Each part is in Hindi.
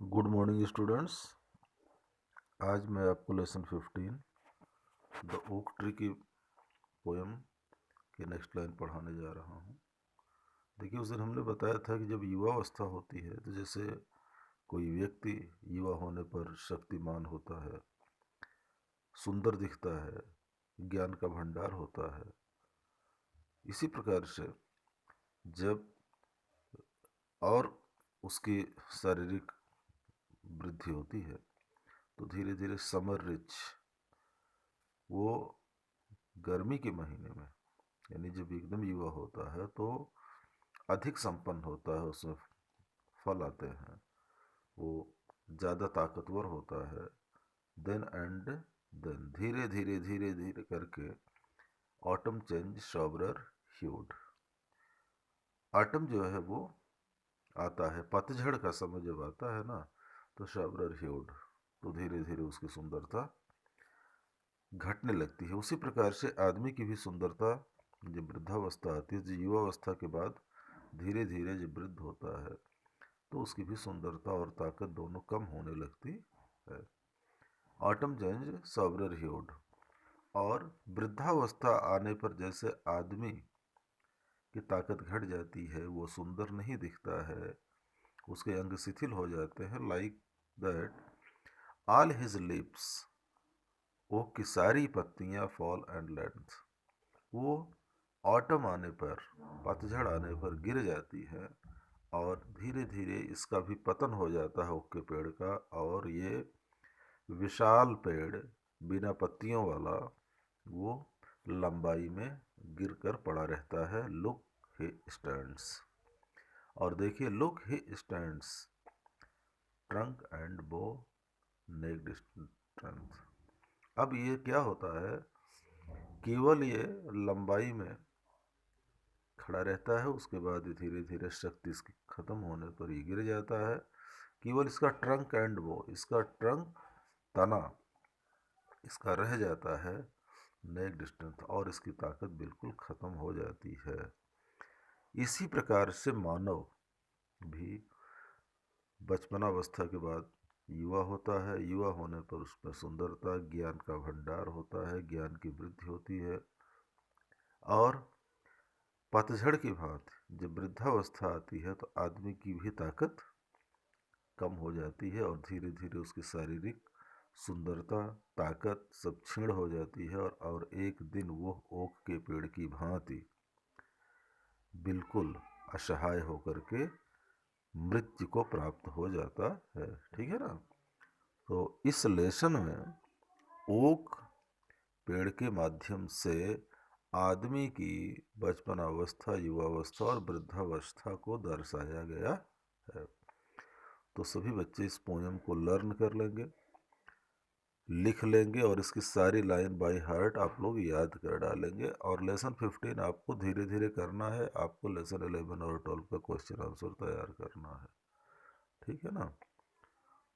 Good morning students. आज मैं आपको लेसन 15 द ओक ट्री की पोएम की नेक्स्ट लाइन पढ़ाने जा रहा हूँ। देखिए, उस दिन हमने बताया था कि जब युवा अवस्था होती है तो जैसे कोई व्यक्ति युवा होने पर शक्तिमान होता है, सुंदर दिखता है, ज्ञान का भंडार होता है, इसी प्रकार से जब और उसकी शारीरिक वृद्धि होती है तो धीरे धीरे समर रिच वो गर्मी के महीने में, यानी जब एकदम युवा होता है तो अधिक संपन्न होता है, उसमें फल आते हैं, वो ज़्यादा ताकतवर होता है। देन धीरे धीरे धीरे धीरे करके ऑटम चेंज शॉबरर ह्यूड, ऑटम जो है वो आता है, पतझड़ का समय जब आता है ना तो शॉबरर ह्यूड, तो धीरे धीरे उसकी सुंदरता घटने लगती है। उसी प्रकार से आदमी की भी सुंदरता जब वृद्धावस्था आती है, जो युवावस्था के बाद धीरे धीरे जब वृद्ध होता है तो उसकी भी सुंदरता और ताकत दोनों कम होने लगती है। ऑटम चेंज सॉबरर ह्यूड, और वृद्धावस्था आने पर जैसे आदमी की ताकत घट जाती है, वो सुंदर नहीं दिखता है, उसके अंग शिथिल हो जाते हैं। Like that all his leaves, oak की सारी पत्तियां फॉल एंड लेंथ, वो ऑटम आने पर, पतझड़ आने पर गिर जाती है और धीरे धीरे इसका भी पतन हो जाता है, ओक के पेड़ का, और ये विशाल पेड़ बिना पत्तियों वाला वो लंबाई में गिरकर पड़ा रहता है। लुक ही स्टैंड्स, और देखिए, look he stands trunk and बो नेक्ड स्ट्रेंथ। अब ये क्या होता है, केवल ये लंबाई में खड़ा रहता है, उसके बाद धीरे धीरे शक्ति इसकी खत्म होने पर ये गिर जाता है। केवल इसका ट्रंक एंड वो, इसका ट्रंक, तना इसका रह जाता है, नेक स्ट्रेंथ, और इसकी ताकत बिल्कुल खत्म हो जाती है। इसी प्रकार से मानव भी बचपनावस्था के बाद युवा होता है, युवा होने पर उसमें सुंदरता, ज्ञान का भंडार होता है, ज्ञान की वृद्धि होती है, और पतझड़ की भांति जब वृद्धावस्था आती है तो आदमी की भी ताकत कम हो जाती है और धीरे धीरे उसकी शारीरिक सुंदरता, ताकत सब क्षीण हो जाती है, और एक दिन वो ओक के पेड़ की भांति बिल्कुल असहाय होकर के मृत्यु को प्राप्त हो जाता है। ठीक है ना। तो इस लेसन में ओक पेड़ के माध्यम से आदमी की बचपनावस्था, युवावस्था और वृद्धावस्था को दर्शाया गया है। तो सभी बच्चे इस पोएम को लर्न कर लेंगे, लिख लेंगे, और इसकी सारी लाइन बाय हार्ट आप लोग याद कर डालेंगे। और लेसन 15 आपको धीरे धीरे करना है, आपको लेसन 11 और 12 का क्वेश्चन आंसर तैयार करना है। ठीक है ना।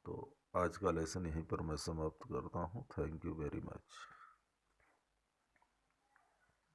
तो आज का लेसन यहीं पर मैं समाप्त करता हूँ। Thank you very much.